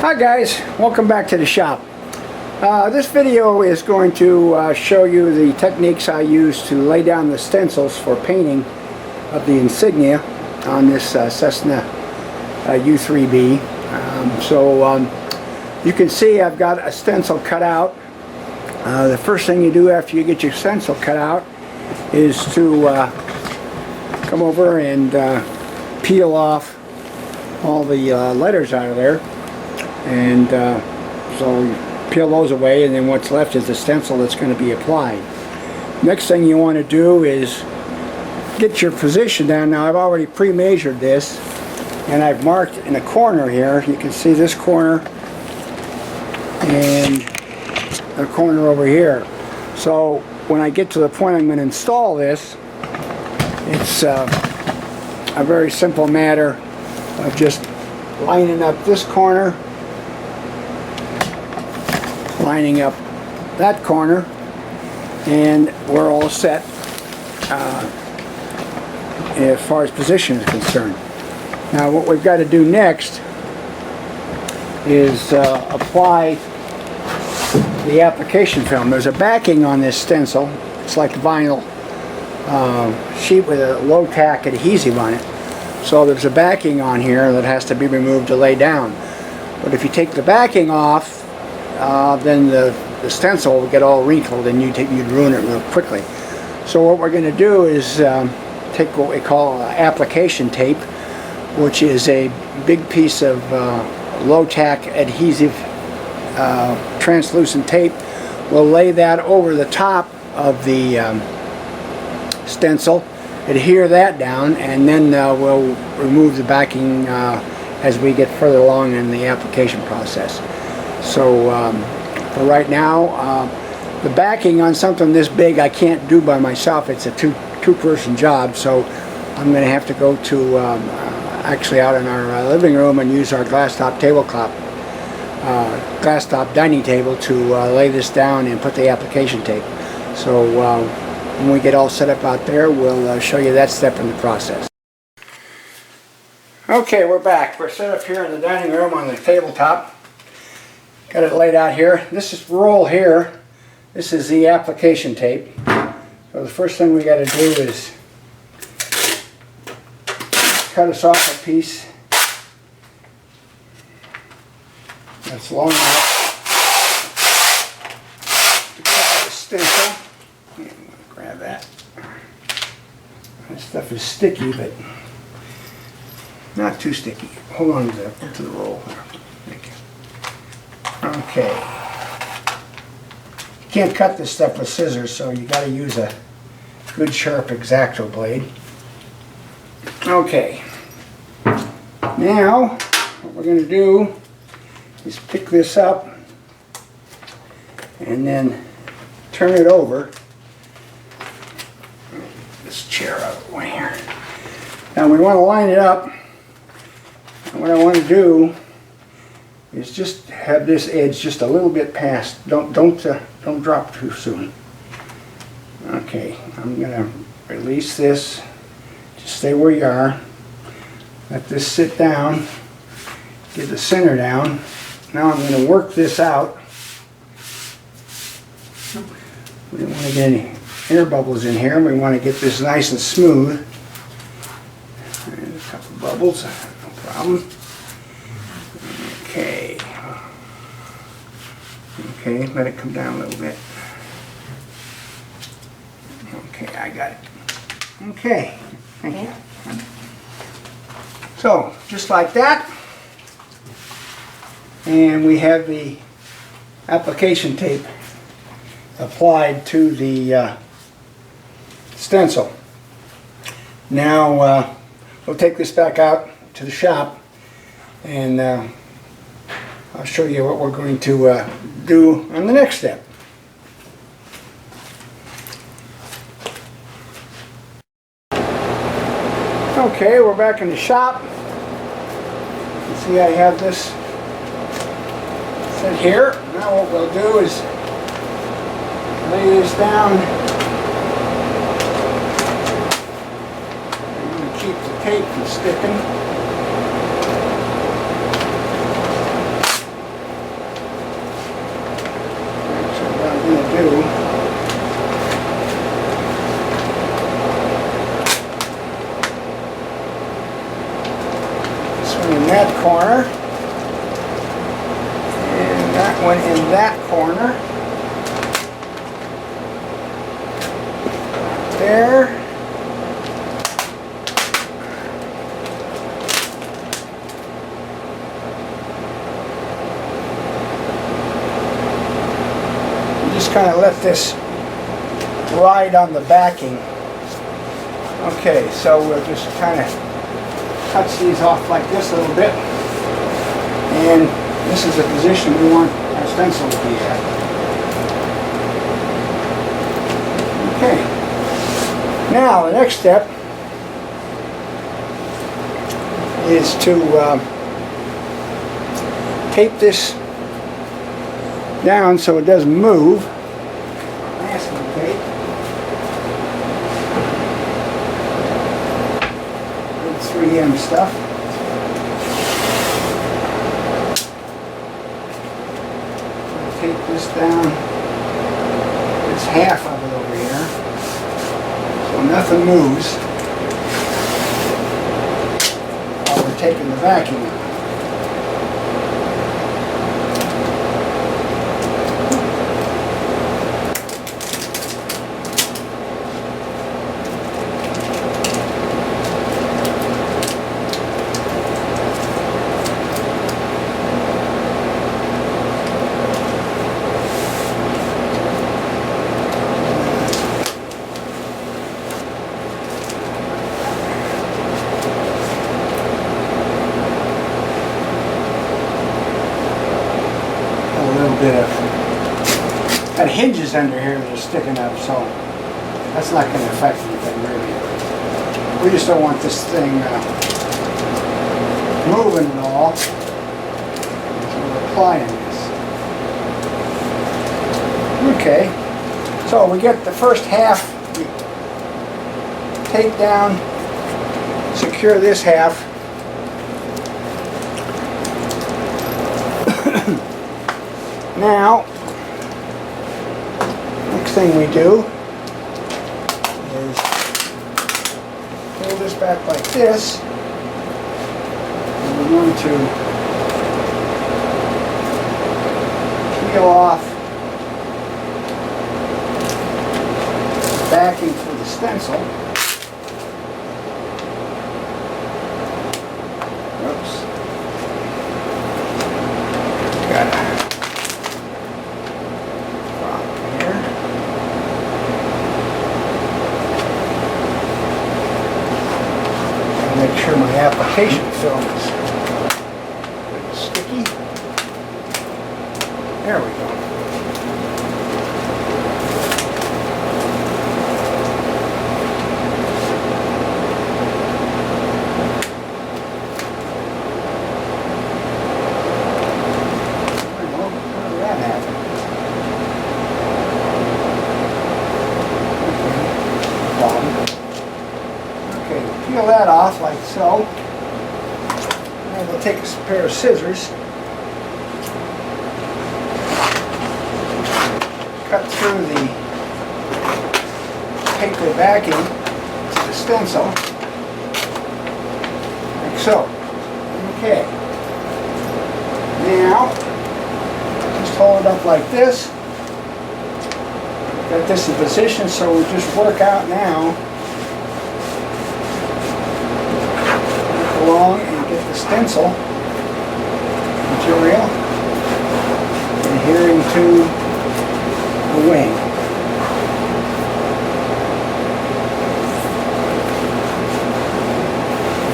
Hi guys, welcome back to the shop. This video is going to show you the techniques I use to lay down the stencils for painting of the insignia on this Cessna U3B. You can see I've got a stencil cut out. The first thing you do after you get your stencil cut out is to come over and peel off all the letters out of there. And so you peel those away, and then what's left is the stencil that's going to be applied. Next thing you want to do is get your position down. Now I've already pre-measured this, and I've marked in a corner here. You can see this corner and a corner over here. So when I get to the point I'm going to install this, it's a very simple matter of just lining up this corner, lining up that corner, and we're all set as far as position is concerned. Now what we've got to do next is apply the application film. There's a backing on this stencil. It's like vinyl sheet with a low tack adhesive on it. So there's a backing on here that has to be removed to lay down. But if you take the backing off, then the stencil will get all wrinkled and you'd ruin it real quickly. So what we're going to do is take what we call application tape, which is a big piece of low tack adhesive translucent tape. We'll lay that over the top of the stencil, adhere that down, and then we'll remove the backing as we get further along in the application process. So for right now, the backing on something this big I can't do by myself. It's a two-person job, so I'm going to have to go to actually out in our living room and use our glass top dining table to lay this down and put the application tape. So when we get all set up out there, we'll show you that step in the process. Okay, we're back. We're set up here in the dining room on the tabletop. Got it laid out here. This is roll here. This is the application tape. So the first thing we got to do is cut us off a piece that's long enough to cover the stencil. I'm going to grab that. This stuff is sticky, but not too sticky. Hold on to the roll. Thank you. Okay. You can't cut this stuff with scissors, so you got to use a good sharp X-Acto blade. Okay. Now, what we're going to do is pick this up and then turn it over. This chair out of the way here. Now we want to line it up. And what I want to do is just have this edge just a little bit past. Don't drop too soon. Okay, I'm going to release this. Just stay where you are. Let this sit down. Get the center down. Now I'm going to work this out. We don't want to get any air bubbles in here. We want to get this nice and smooth. And a couple bubbles, no problem. Okay. Okay, let it come down a little bit. Okay, I got it. Okay, thank you. So, just like that. And we have the application tape applied to the stencil. Now we'll take this back out to the shop, and I'll show you what we're going to do on the next step. Okay, we're back in the shop. You see I have this set here. Now what we'll do is lay this down. I'm going to keep the tape from sticking. corner. And that one in that corner. There. Just kind of let this ride on the backing. Okay, so we'll just kind of touch these off like this a little bit. And this is the position we want our stencil to be at. Okay. Now the next step is to tape this down so it doesn't move. Masking tape. Good 3M stuff. Tape this down. It's half of it over here, so nothing moves while we're taking the vacuum out. Got hinges under here that are sticking up, so that's not going to affect anything really. We just don't want this thing moving at all, so we're applying this. Okay, so we get the first half, we tape down, secure this half. Now, next thing we do is pull this back like this, and we're going to peel off the backing for the stencil. Oops. Got it. Make sure my application film is sticky. There we go. How did that happen? Okay, peel that off like so. And we'll take a pair of scissors, cut through the paper backing to the stencil, like so. Okay. Now, just hold it up like this. Got this in position, so we'll just work out now. Along and get the stencil material adhering to the wing.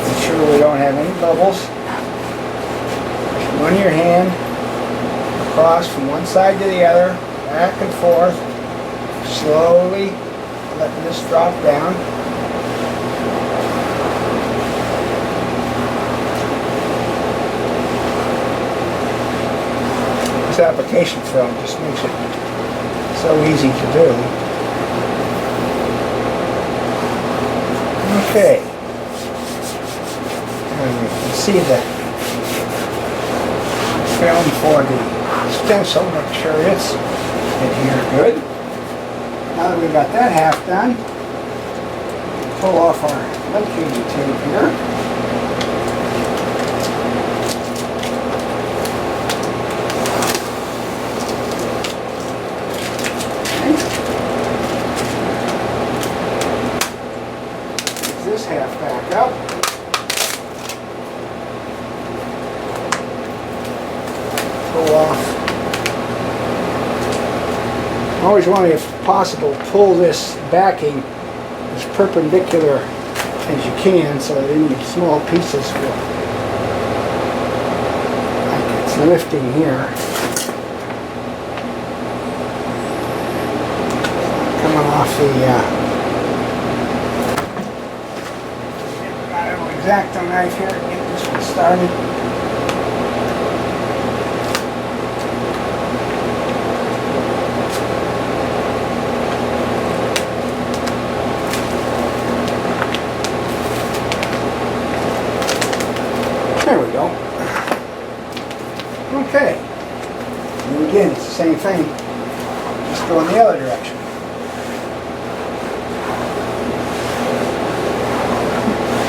Make sure we don't have any bubbles. Just run your hand across from one side to the other, back and forth, slowly letting this drop down. This application film just makes it so easy to do. Okay. And you can see the film for the stencil. Make sure it's in here good. Now that we've got that half done, pull off our locating tape here. go off. I always want to, if possible, pull this backing as perpendicular as you can so that any small pieces will, like it's lifting here, coming off the got an X-Acto knife here to get this one started. There we go. Okay. And again, it's the same thing. Just go in the other direction.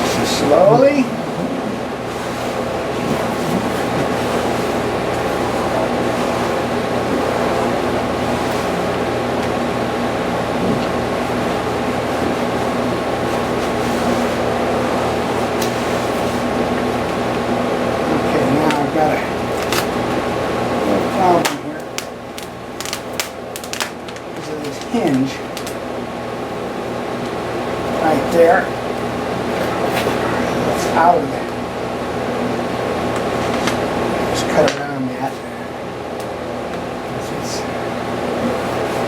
So slowly. Hinge right there. That's out of there. Just cut around that. It's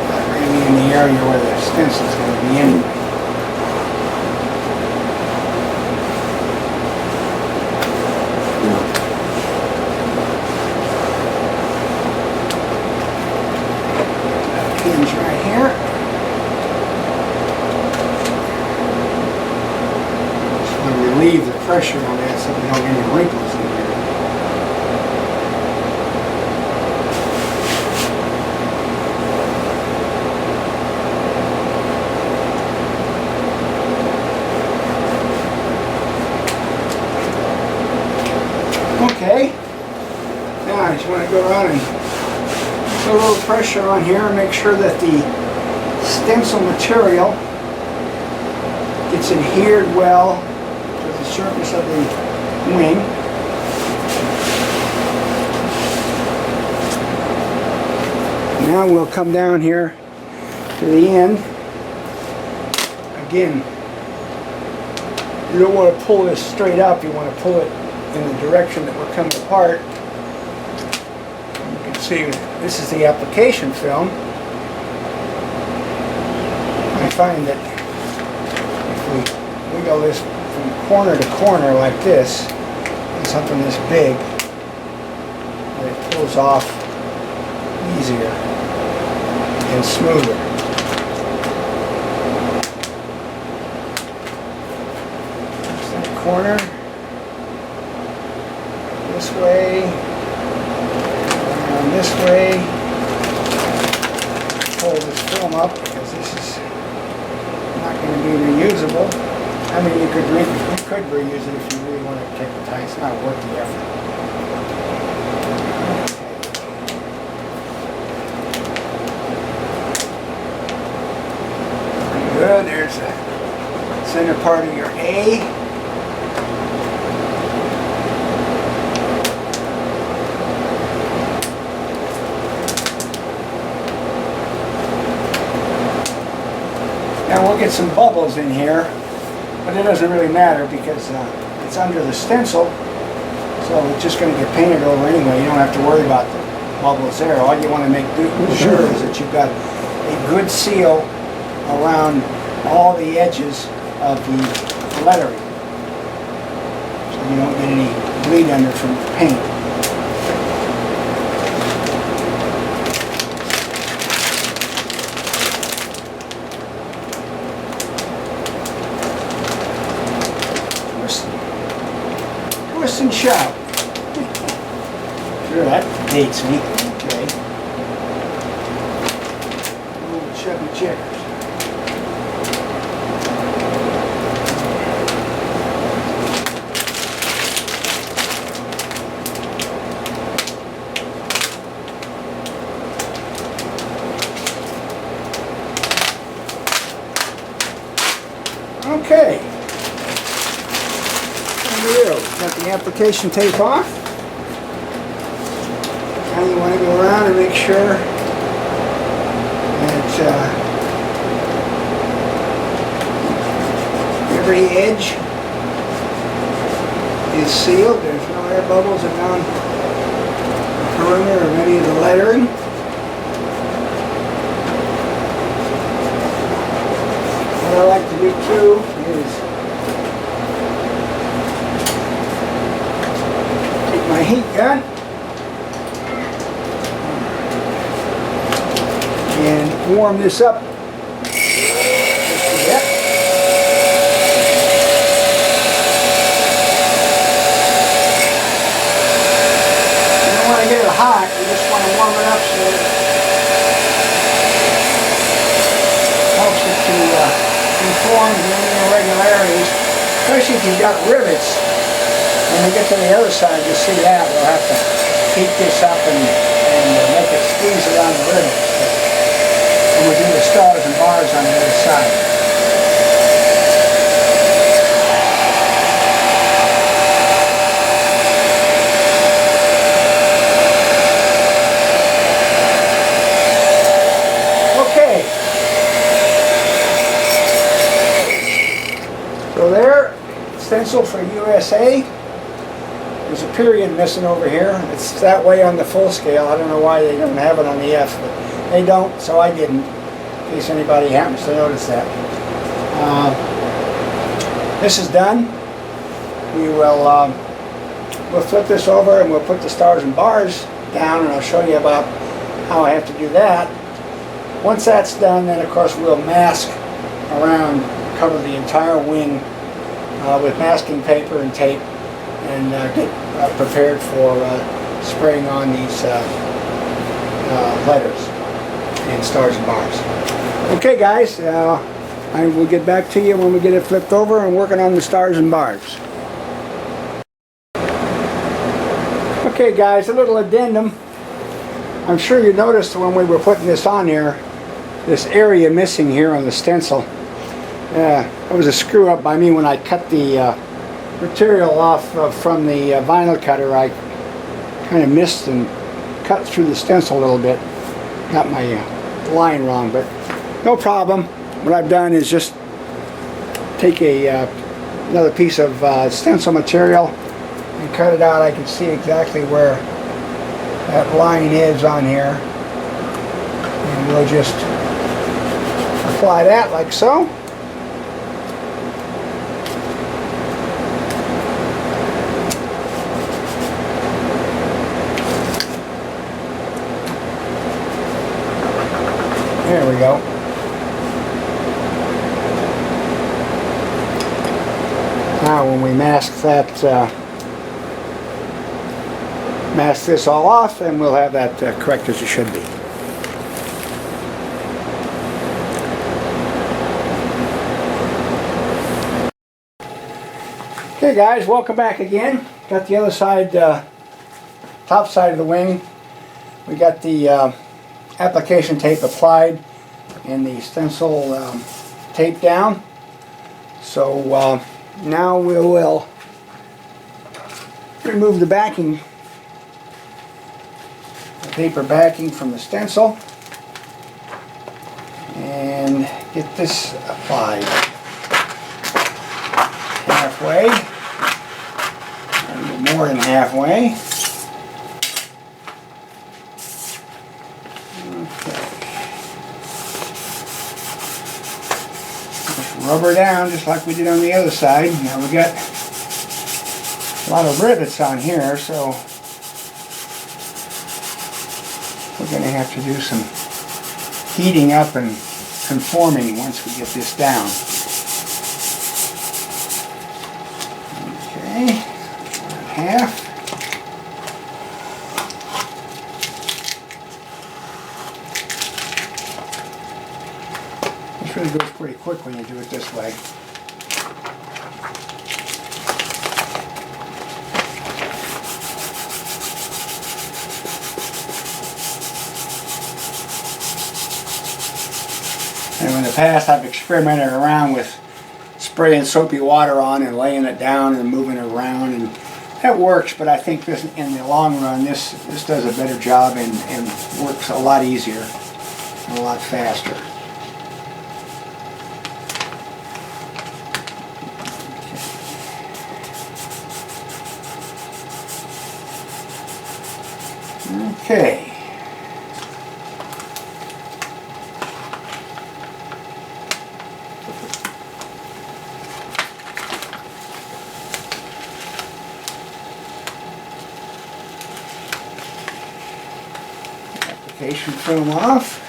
not really in the area where the stencil is going to be anyway. Hinge right here. Just want to relieve the pressure on that so we don't get any wrinkles in there. Okay. Now I just want to go around and put a little pressure on here and make sure that the stencil material gets adhered well to the surface of the wing. Now we'll come down here to the end. Again, you don't want to pull this straight up, you want to pull it in the direction that we're coming apart. See, this is the application film. I find that if we wiggle this from corner to corner like this, on something this big, it pulls off easier and smoother. Just that corner, this way. This way, pull this film up because this is not going to be reusable. I mean, you could reuse it if you really want to take the time. It's not worth the effort. Good. There's the center part of your A. Now we'll get some bubbles in here, but it doesn't really matter because it's under the stencil, so it's just going to get painted over anyway. You don't have to worry about the bubbles there. All you want to make sure is that you've got a good seal around all the edges of the lettering, so you don't get any bleed under from the paint. Twist and shout. Sure, that dates me. Okay. Little Chevy Checkers. Okay. Got the application tape off. Now you you want to go around and make sure that every edge is sealed. There's no air bubbles around the perimeter of any of the lettering. What I like to do too is take my heat gun and warm this up. Get it hot, you just want to warm it up so it helps it to conform to any irregularities, especially if you've got rivets. When we get to the other side, you'll see that. We'll have to heat this up and make it squeeze around the rivets. And we'll do the stars and bars on the other side. So there, stencil for USA. There's a period missing over here. It's that way on the full scale. I don't know why they don't have it on the F, but they don't, so I didn't, in case anybody happens to notice that. This is done. We will we'll flip this over and we'll put the stars and bars down, and I'll show you about how I have to do that. Once that's done, then of course we'll mask around, cover the entire wing with masking paper and tape, and get prepared for spraying on these letters and stars and bars. Okay guys, I will get back to you when we get it flipped over and working on the stars and bars. Okay guys, a little addendum. I'm sure you noticed when we were putting this on here, this area missing here on the stencil. It was a screw up by me when I cut the material off from the vinyl cutter. I kind of missed and cut through the stencil a little bit. Got my line wrong, but no problem. What I've done is just take another piece of stencil material and cut it out. I can see exactly where that line is on here, and we'll just apply that like so. There we go. Now when we mask that, mask this all off, and we'll have that correct as it should be. Okay guys, welcome back again. Got the other side, top side of the wing. We got the application tape applied and the stencil tape down. So now we will remove the backing, the paper backing from the stencil, and get this applied halfway, a little more than halfway. Rubber down just like we did on the other side. Now we got a lot of rivets on here, so we're going to have to do some heating up and conforming once we get this down. Okay, half. This really goes pretty quick when you do it this way. And in the past I've experimented around with spraying soapy water on and laying it down and moving it around, and That works, but I think this, in the long run, this does a better job and works a lot easier and a lot faster. Okay. Application film off.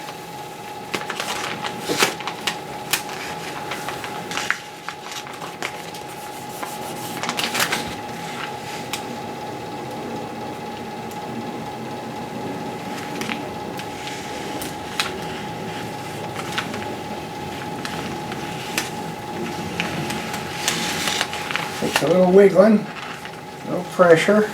Takes a little wiggling, no pressure.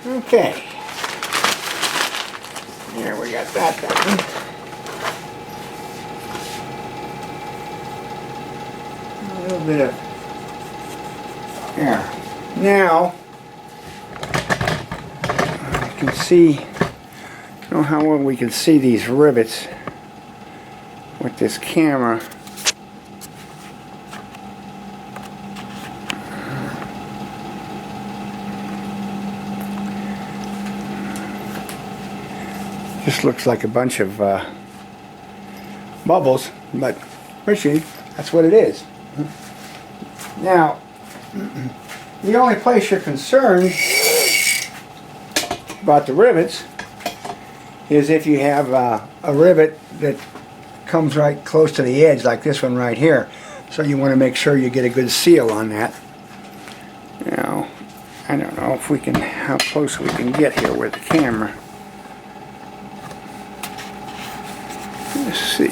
Okay, there we got that done. A little bit of there. Now I can see, I don't know how well we can see these rivets with this camera. Just looks like a bunch of bubbles, but that's what it is. Now, the only place you're concerned about the rivets is if you have a rivet that comes right close to the edge, like this one right here. So you want to make sure you get a good seal on that. Now, I don't know if we can, how close we can get here with the camera. Let's see.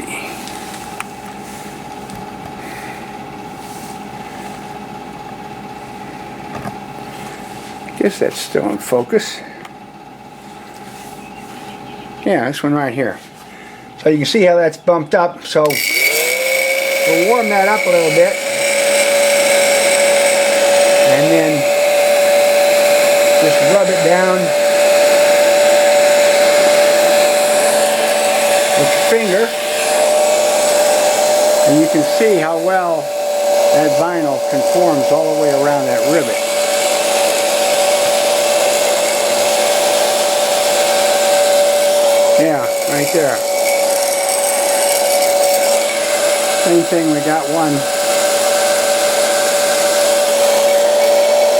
I guess that's still in focus. Yeah, this one right here. So you can see how that's bumped up. So we'll warm that up a little bit. And then just rub it down with your finger, and you can see how well that vinyl conforms all the way around that rivet. Yeah, right there. Same thing, we got one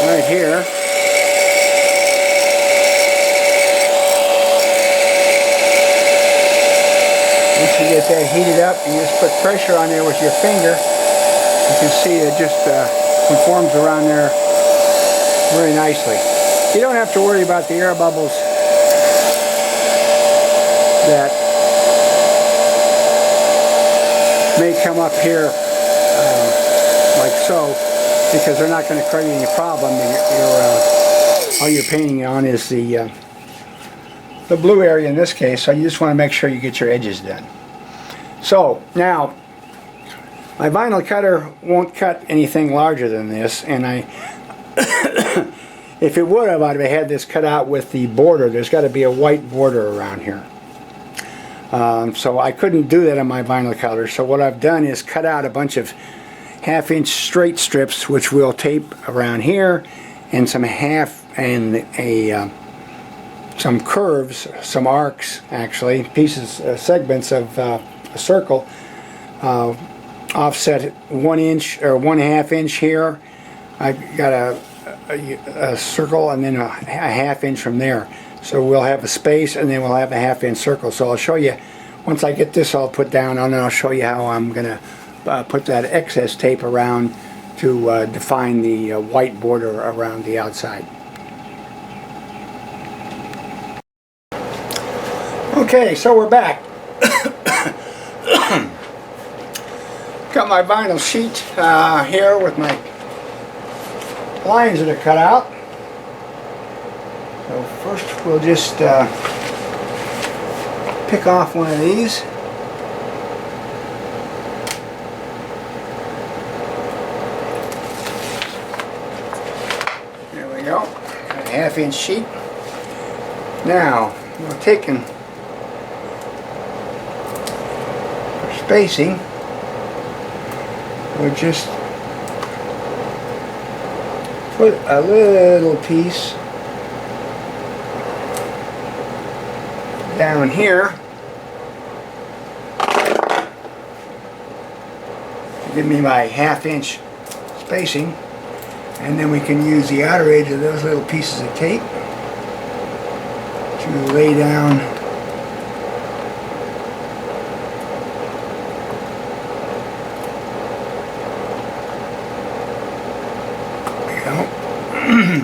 right here. Once you get that heated up, you just put pressure on there with your finger. You can see it just conforms around there very nicely. You don't have to worry about the air bubbles that may come up here like so, because they're not going to create any problem. All you're painting on is the blue area in this case, so you just want to make sure you get your edges done. So now my vinyl cutter won't cut anything larger than this, and if it would have, I'd have had this cut out with the border. There's got to be a white border around here. So I couldn't do that on my vinyl cutter, so what I've done is cut out a bunch of half-inch straight strips, which we'll tape around here, and some some curves, some arcs actually, segments of a circle, offset 1 inch or 1/2 inch here. I got a circle and then a half inch from there. So we'll have a space and then we'll have a half-inch circle. So I'll show you, once I get this all put down, and I'll show you how I'm going to put that excess tape around to define the white border around the outside. Okay, so we're back. Got my vinyl sheet here with my lines that are cut out. So first we'll just pick off one of these. There we go. Got a 1/2 inch sheet. Now we're taking our spacing. We'll just put a little piece down here. Give me my 1/2 inch spacing, and then we can use the outer edge of those little pieces of tape to lay down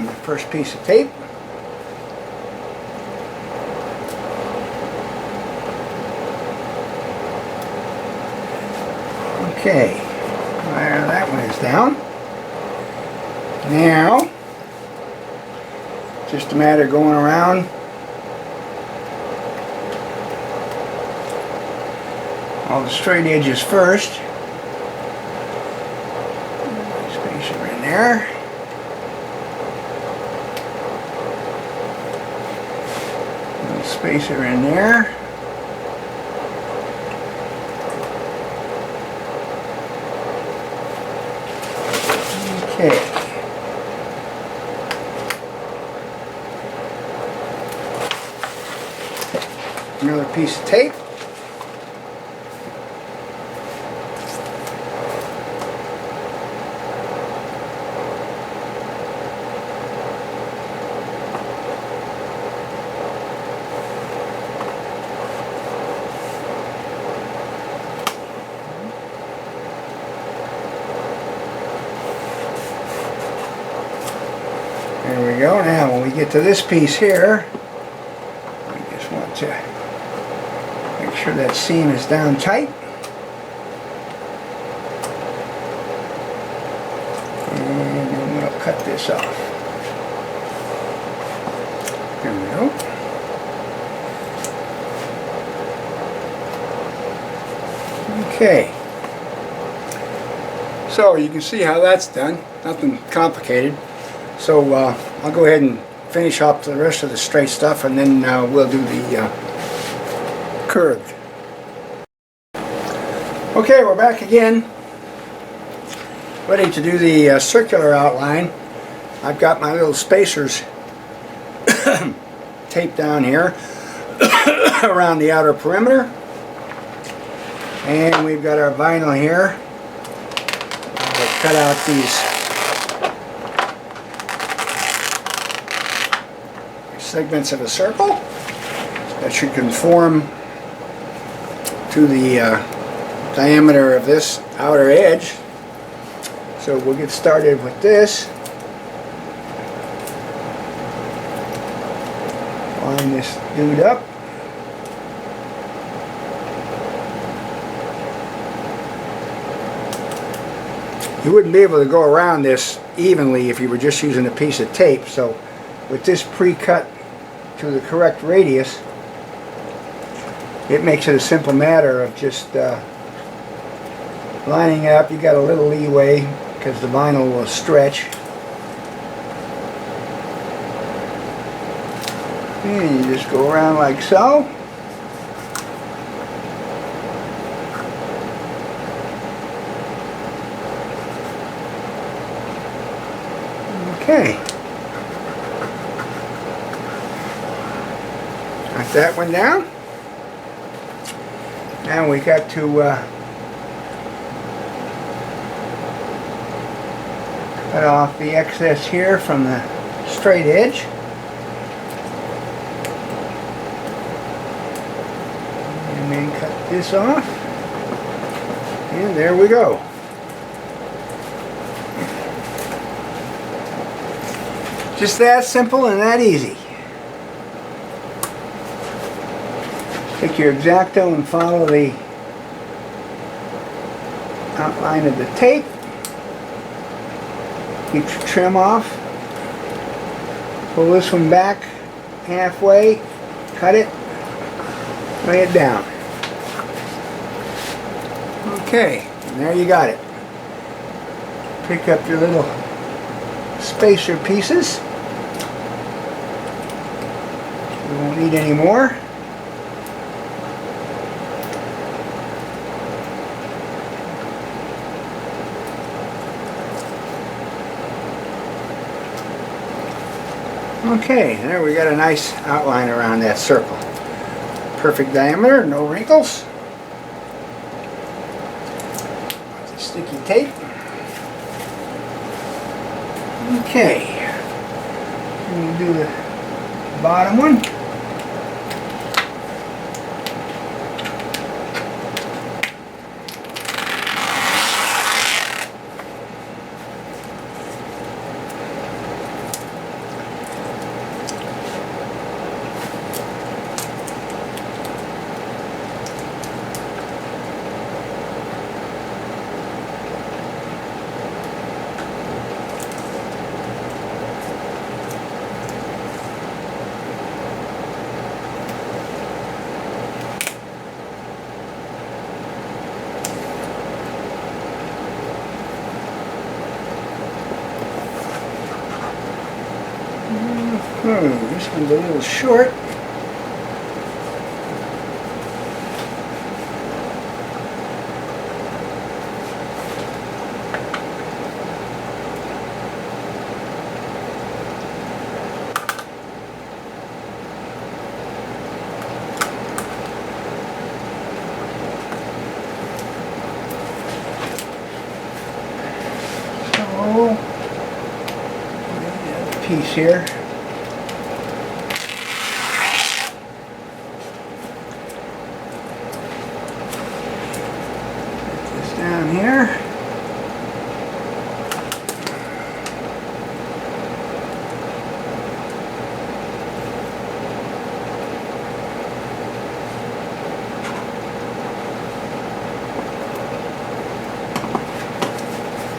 the first piece of tape. Okay, there, that one is down. Now, just a matter of going around all the straight edges first. Spacer in there. Little spacer in there. Okay. Another piece of tape. There we go. Now when we get to this piece here, I just want to make sure that seam is down tight. And then we'll cut this off. There we go. Okay. So you can see how that's done. Nothing complicated. So I'll go ahead and finish up the rest of the straight stuff, and then we'll do the curved. Okay, we're back again, ready to do the circular outline. I've got my little spacers taped down here around the outer perimeter, and we've got our vinyl here. I'll cut out these segments of a circle that should conform to the diameter of this outer edge. So we'll get started with this. Line this dude up. You wouldn't be able to go around this evenly if you were just using a piece of tape, so with this pre-cut to the correct radius, it makes it a simple matter of just lining it up. You got a little leeway because the vinyl will stretch. And you just go around like so. Okay. Got that one down. Now we got to cut off the excess here from the straight edge. And then cut this off. And there we go. Just that simple and that easy. Take your X-Acto and follow the outline of the tape. Keep your trim off. Pull this one back halfway, cut it, lay it down. Okay, and there you got it. Pick up your little spacer pieces. We won't need any more. Okay, there we got a nice outline around that circle. Perfect diameter, no wrinkles. Sticky tape. Okay, we'll do the bottom one. This one's a little short. So, the other piece here. Down here.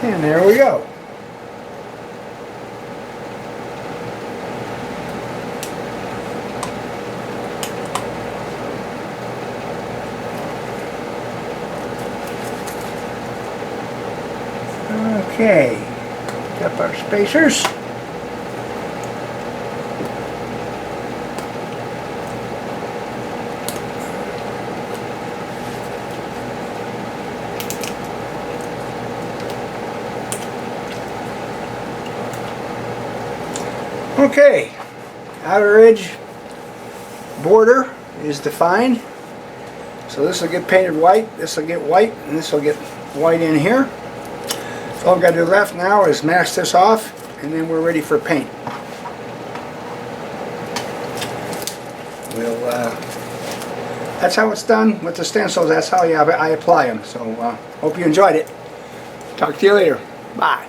And there we go. Okay, pick up our spacers. Okay, outer edge border is defined. So this will get painted white, this will get white, and this will get white in here. All I've got to do left now is mask this off, and then we're ready for paint. That's how it's done with the stencils. That's how I apply them. So hope you enjoyed it. Talk to you later. Bye.